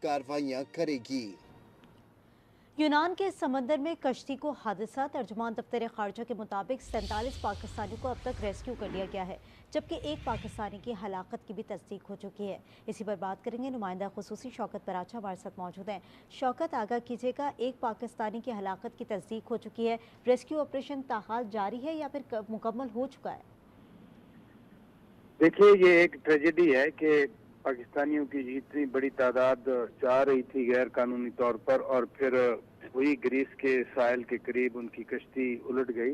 कार्रवाइयां करेगी। यूनान के समंदर में कश्ती को हादसा। तर्जुमान दफ्तर खारजा के मुताबिक 47 पाकिस्तानियों को अब तक रेस्क्यू कर लिया गया है, जबकि एक पाकिस्तानी की हलाकत की भी तस्दीक हो चुकी है। इसी पर बात करेंगे, नुमाइंदा खुसूसी शौकत बराचा हमारे साथ मौजूद हैं। शौकत, आगाह कीजिएगा, एक पाकिस्तानी की हलाकत की तस्दीक हो चुकी है, रेस्क्यू ऑपरेशन ताहाल जारी है या फिर मुकम्मल हो चुका है? देखिए, ये एक ट्रेजेडी है कि पाकिस्तानियों की इतनी बड़ी तादाद जा रही थी गैर कानूनी तौर पर, और फिर वही ग्रीस के साहिल के करीब उनकी कश्ती उलट गई।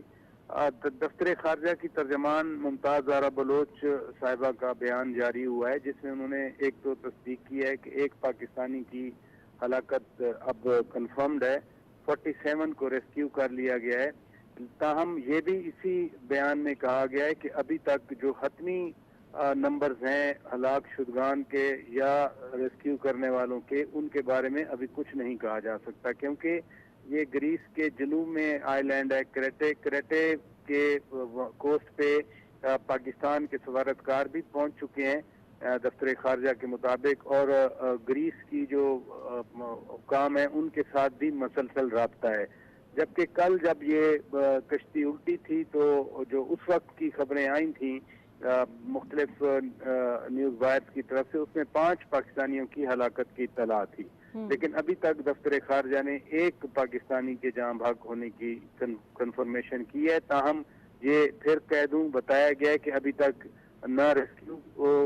दफ्तर खारजा की तर्जमान मुमताज ज़ारा बलोच साहिबा का बयान जारी हुआ है, जिसमें उन्होंने एक तो तस्दीक की है कि एक पाकिस्तानी की हलाकत अब कंफर्म्ड है, 47 को रेस्क्यू कर लिया गया है। ताहम ये भी इसी बयान में कहा गया है कि अभी तक जो हतमी नंबर्स हैं हलाक शुदगान के या रेस्क्यू करने वालों के, उनके बारे में अभी कुछ नहीं कहा जा सकता, क्योंकि ये ग्रीस के जनूब में आइलैंड है क्रेटे के कोस्ट पे पाकिस्तान के सफारतकार भी पहुंच चुके हैं दफ्तर खारजा के मुताबिक, और ग्रीस की जो हुकाम है उनके साथ भी मसलसल राब्ता है। जबकि कल जब ये कश्ती उल्टी थी तो जो उस वक्त की खबरें आई थी मुख्तलिफ न्यूज़ वायर्स की तरफ से, उसमें 5 पाकिस्तानियों की हलाकत की इत्तला थी, लेकिन अभी तक दफ्तर खारजा ने एक पाकिस्तानी के जान भाग होने की कंफर्मेशन की है। ताहम ये फिर कह दूं, बताया गया है कि अभी तक न रेस्क्यू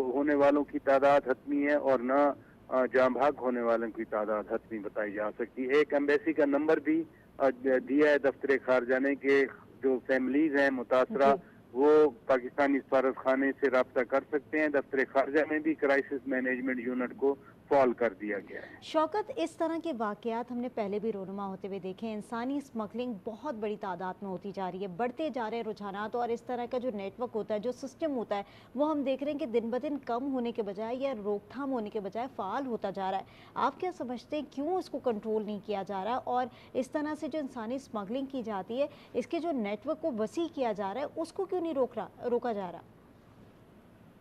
होने वालों की तादाद हतमी है और न जान भाग होने वालों की तादाद हतमी बताई जा सकती है। एक एम्बेसी का नंबर भी दिया है दफ्तर खारजा ने कि जो फैमिलीज हैं मुतासरा, वो पाकिस्तानी सफारत खाने से रब्ता कर सकते हैं। दफ्तर खारजा में भी क्राइसिस मैनेजमेंट यूनिट को फॉल कर दिया गया है। शौकत, इस तरह के वाकयात हमने पहले भी रोनुमा होते हुए देखे हैं। इंसानी स्मगलिंग बहुत बड़ी तादाद में होती जा रही है, बढ़ते जा रहे हैं रुझानात, और इस तरह का जो नेटवर्क होता है, जो सिस्टम होता है, वो हम देख रहे हैं कि दिन ब दिन कम होने के बजाय या रोकथाम होने के बजाय फ़ाल होता जा रहा है। आप क्या समझते हैं, क्यों इसको कंट्रोल नहीं किया जा रहा, और इस तरह से जो इंसानी स्मगलिंग की जाती है, इसके जो नेटवर्क को वसी किया जा रहा है, उसको क्यों नहीं रोका जा रहा?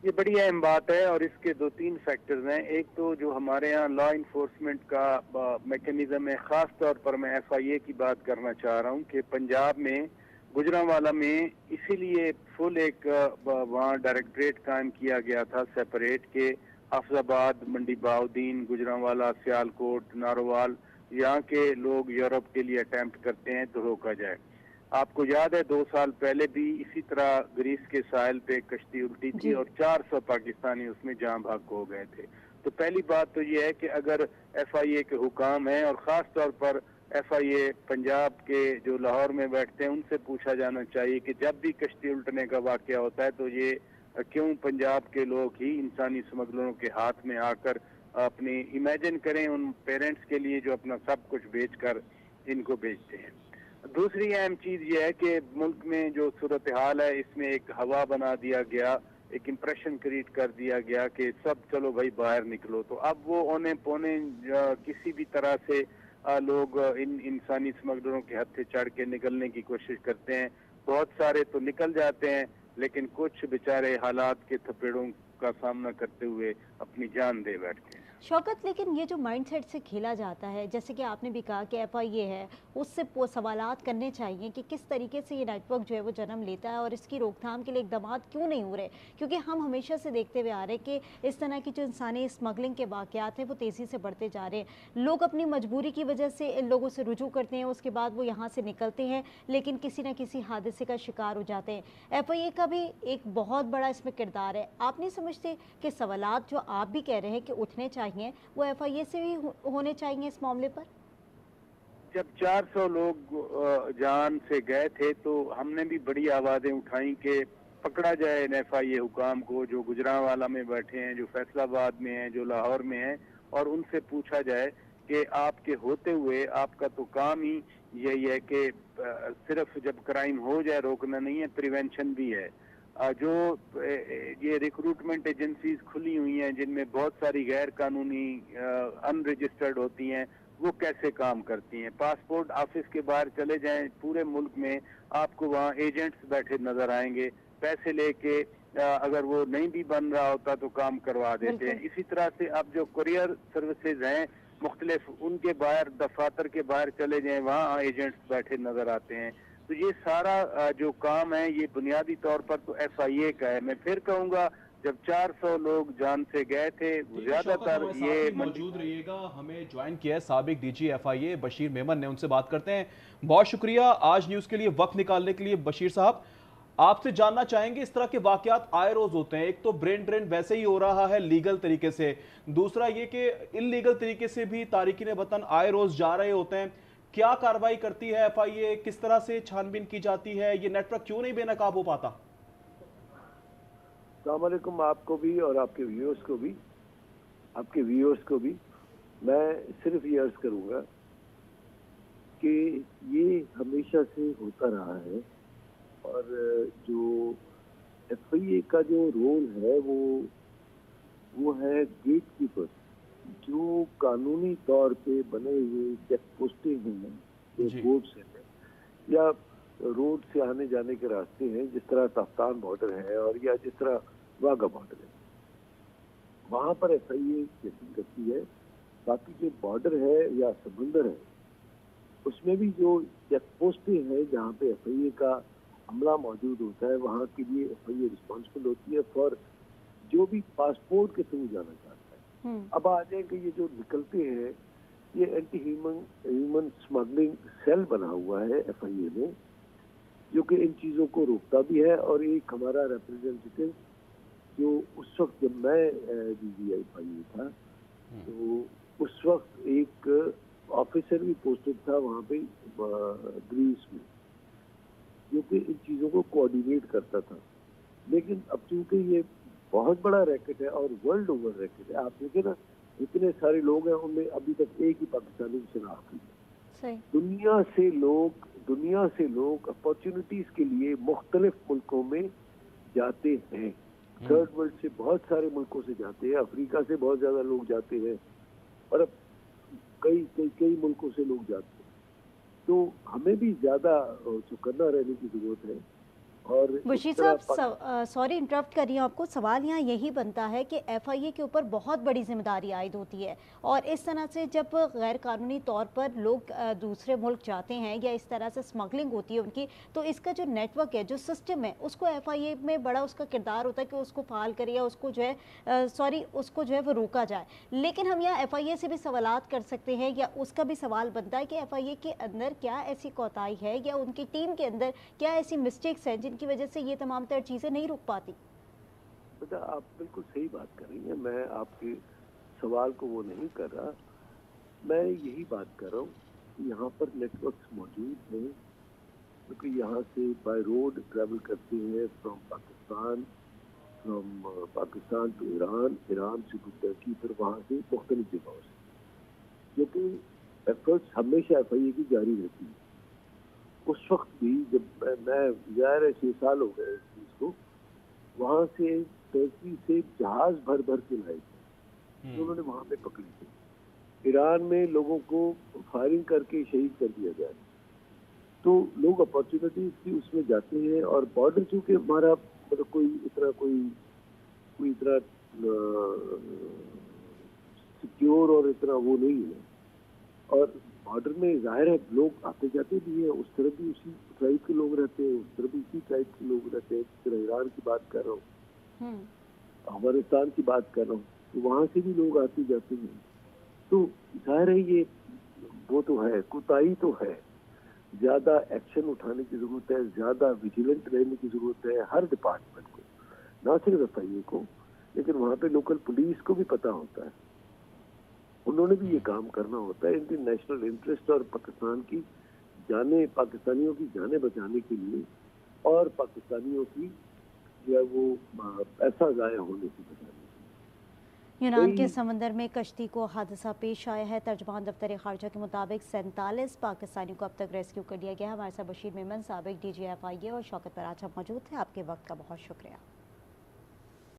ये बड़ी अहम बात है, और इसके 2-3 फैक्टर्स हैं। एक तो जो हमारे यहाँ लॉ इन्फोर्समेंट का मैकेनिज्म है, ख़ास तौर पर मैं FIA की बात करना चाह रहा हूँ कि पंजाब में गुजरांवाला में इसीलिए फुल एक वहाँ डायरेक्टरेट कायम किया गया था सेपरेट, के हाफिजाबाद, मंडी बहाउद्दीन, गुजरांवाला, सियालकोट, नारोवाल, यहाँ के लोग यूरोप के लिए अटेम्प्ट करते हैं तो रोका जाए। आपको याद है 2 साल पहले भी इसी तरह ग्रीस के साहिल पे कश्ती उल्टी थी और 400 पाकिस्तानी उसमें जान भाग हो गए थे। तो पहली बात तो ये है कि अगर FIA के हुकाम हैं, और ख़ास तौर पर FIA पंजाब के जो लाहौर में बैठते हैं, उनसे पूछा जाना चाहिए कि जब भी कश्ती उल्टने का वाक़या होता है तो ये क्यों पंजाब के लोग ही इंसानी स्मगलरों के हाथ में आकर अपनी इमेजिन करें उन पेरेंट्स के लिए जो अपना सब कुछ बेचकर इनको बेचते हैं। दूसरी अहम चीज़ यह है कि मुल्क में जो सूरत हाल है, इसमें एक हवा बना दिया गया, एक इम्प्रेशन क्रिएट कर दिया गया कि सब चलो भाई बाहर निकलो। तो अब वो औने पौने किसी भी तरह से लोग इन इंसानी स्मगलरों के हत्थे चढ़ के निकलने की कोशिश करते हैं। बहुत सारे तो निकल जाते हैं, लेकिन कुछ बेचारे हालात के थपेड़ों का सामना करते हुए अपनी जान दे बैठते हैं। शौकत, लेकिन ये जो माइंडसेट से खेला जाता है, जैसे कि आपने भी कहा कि FIA है, उससे सवालात करने चाहिए कि किस तरीके से ये नेटवर्क जो है वो जन्म लेता है और इसकी रोकथाम के लिए इकदाम क्यों नहीं हो रहे, क्योंकि हम हमेशा से देखते हुए आ रहे हैं कि इस तरह की जो इंसानी स्मगलिंग के वाक़यात हैं वो तेज़ी से बढ़ते जा रहे हैं। लोग अपनी मजबूरी की वजह से इन लोगों से रुजू करते हैं, उसके बाद वो यहाँ से निकलते हैं, लेकिन किसी न किसी हादसे का शिकार हो जाते हैं। FIA का भी एक बहुत बड़ा इसमें किरदार है। आप नहीं समझते कि सवालात जो आप भी कह रहे हैं कि उठने चाहिए, वो FIA से भी होने चाहिए इस मामले पर? जब 400 लोग जान से गए थे तो हमने भी बड़ी आवाजें उठाई कि पकड़ा जाए FIA हुकाम को, जो गुजरांवाला में बैठे हैं, जो फैसलाबाद में हैं, जो लाहौर में हैं, और उनसे पूछा जाए कि आपके होते हुए आपका तो काम ही यही है कि सिर्फ जब क्राइम हो जाए रोकना नहीं है, प्रिवेंशन भी है। जो ये रिक्रूटमेंट एजेंसीज खुली हुई हैं जिनमें बहुत सारी गैर कानूनी अनरजिस्टर्ड होती हैं, वो कैसे काम करती हैं? पासपोर्ट ऑफिस के बाहर चले जाएं, पूरे मुल्क में आपको वहाँ एजेंट्स बैठे नजर आएंगे, पैसे लेके अगर वो नहीं भी बन रहा होता तो काम करवा देते हैं। इसी तरह से अब जो कुरियर सर्विसेज हैं मुख्तलिफ उनके बाहर दफातर के बाहर चले जाएं, वहाँ एजेंट्स बैठे नजर आते हैं। तो ये सारा जो काम है ये बुनियादी तौर पर तो FIA का है। मैं फिर कहूँगा जब 400 लोग जान से गए थे ठीक है शौकत, ज्यादातर हमारे ये साथ ही मौजूद रहिएगा। हमें ज्वाइन किया है साबिक DG FIA बशीर मेमन ने, उनसे बात करते हैं। बहुत शुक्रिया आज न्यूज़ के लिए वक्त निकालने के लिए बशीर साहब। आपसे जानना चाहेंगे, इस तरह के वाकयात आए रोज होते हैं। एक तो ब्रेन ड्रेन वैसे ही हो रहा है लीगल तरीके से, दूसरा ये कि इलीगल तरीके से भी तारिकीन वतन आए रोज जा रहे होते हैं। क्या कार्रवाई करती है FIA, किस तरह से छानबीन की जाती है, ये नेटवर्क क्यों नहीं बेनकाब हो पाता? अस्सलाम वालेकुम आपको भी और आपके व्यूअर्स को भी मैं सिर्फ ये अर्ज करूंगा कि ये हमेशा से होता रहा है और जो FIA का जो रोल है वो है गेट कीपर। जो कानूनी तौर पे बने हुए चेक पोस्टें हैं, जो बोर्ड्स हैं या रोड से आने जाने के रास्ते हैं, जिस तरह तफ्तान बॉर्डर है और या जिस तरह वाघा बॉर्डर है, वहां पर FIA चेकिंग करती है। बाकी जो बॉर्डर है या समंदर है उसमें भी जो चेक पोस्टें हैं जहाँ पे FIA का अमला मौजूद होता है, वहाँ के लिए FIA रिस्पॉन्सिबल होती है फॉर जो भी पासपोर्ट के थ्रू जाना चाहता है। अब आ जाए कि ये जो निकलते हैं, ये एंटी ह्यूमन स्मगलिंग सेल बना हुआ है FIA में, जो कि इन चीज़ों को रोकता भी है। और एक हमारा रिप्रेजेंटेटिव जो उस वक्त जब मैं DG FIA था, तो उस वक्त एक ऑफिसर भी पोस्टेड था वहाँ पे ग्रीस में, जो कि इन चीज़ों को कोऑर्डिनेट करता था। लेकिन अब चूंकि ये बहुत बड़ा रैकेट है और वर्ल्ड ओवर रैकेट है, आप देखिए ना इतने सारे लोग हैं, उनमें अभी तक एक ही पाकिस्तानी की शनाख्त हुई है। दुनिया से लोग अपॉर्चुनिटीज के लिए मुख्तलिफ मुल्कों में जाते हैं। थर्ड वर्ल्ड से बहुत सारे मुल्कों से जाते हैं, अफ्रीका से बहुत ज्यादा लोग जाते हैं और अब कई मुल्कों से लोग जाते हैं। तो हमें भी ज्यादा चौकन्ना रहने की जरूरत है। और बशीर साहब, सॉरी इंटरप्ट कर रही हूँ आपको, सवाल यहाँ यही बनता है कि FIA के ऊपर बहुत बड़ी जिम्मेदारी आयद होती है और इस तरह से जब गैर कानूनी तौर पर लोग दूसरे मुल्क जाते हैं या इस तरह से स्मगलिंग होती है उनकी, तो इसका जो नेटवर्क है, जो सिस्टम है, उसको FIA में बड़ा उसका किरदार होता है कि उसको फाल करे या उसको जो है उसको जो है वो रोका जाए। लेकिन हम यहाँ FIA से भी सवालात कर सकते हैं या उसका भी सवाल बनता है कि FIA के अंदर क्या ऐसी कोताही है या उनकी टीम के अंदर क्या ऐसी मिस्टेक्स हैं की वजह से ये तमाम तर चीजें नहीं रुक पाती। बेटा आप बिल्कुल सही बात कर रही हैं, मैं आपके सवाल को वो नहीं कर रहा, मैं यही बात कर रहा हूँ कि यहाँ पर नेटवर्क्स मौजूद हैं, क्योंकि यहाँ से बाय रोड ट्रैवल करते हैं फ्रॉम पाकिस्तान टू ईरान से टू टर्की, फिर वहाँ से मुख्तलिफ जगहों से, जो कि एफर्ट्स हमेशा FIA की जारी रहती है। उस वक्त भी जब मैं ज़ाहिर है 6 साल हो गए इस चीज़ को, वहाँ से टर्की से जहाज भर के लाए थे, तो उन्होंने वहाँ पे पकड़ी थी। ईरान में लोगों को फायरिंग करके शहीद कर दिया गया। तो लोग अपॉर्चुनिटीज की उसमें जाते हैं और बॉर्डर चूँकि हमारा मतलब कोई इतना सिक्योर और इतना वो नहीं है, और बॉर्डर में जाहिर है लोग आते जाते भी हैं, उस तरफ भी उसी ट्राइब के लोग रहते हैं, उस तरफ भी उसी ट्राइब के लोग रहते हैं। जिस तरह ईरान की बात कर रहा हूँ, अफगानिस्तान की बात कर रहा हूँ, तो वहाँ से भी लोग आते जाते हैं। तो जाहिर है ये वो तो है, कोताही तो है, ज्यादा एक्शन उठाने की जरूरत है, ज्यादा विजिलेंट रहने की जरूरत है हर डिपार्टमेंट को, ना सिर्फ FIA को, लेकिन वहाँ पे लोकल पुलिस को भी पता होता है, उन्होंने भी ये काम करना होता है इनकी नेशनल इंटरेस्ट और पाकिस्तानियों की जानें बचाने के लिए और पाकिस्तानियों की जो है वो पैसा जाया होने से बचाने के लिए। यूनान के समंदर में कश्ती को हादसा पेश आया है। तर्जुमान दफ्तर खारजा के मुताबिक 47 पाकिस्तानियों को अब तक रेस्क्यू कर लिया गया है। हमारे साथ बशीर मेमन, साबिक DG FIA और शौकत पराचा मौजूद थे। आपके वक्त का बहुत शुक्रिया।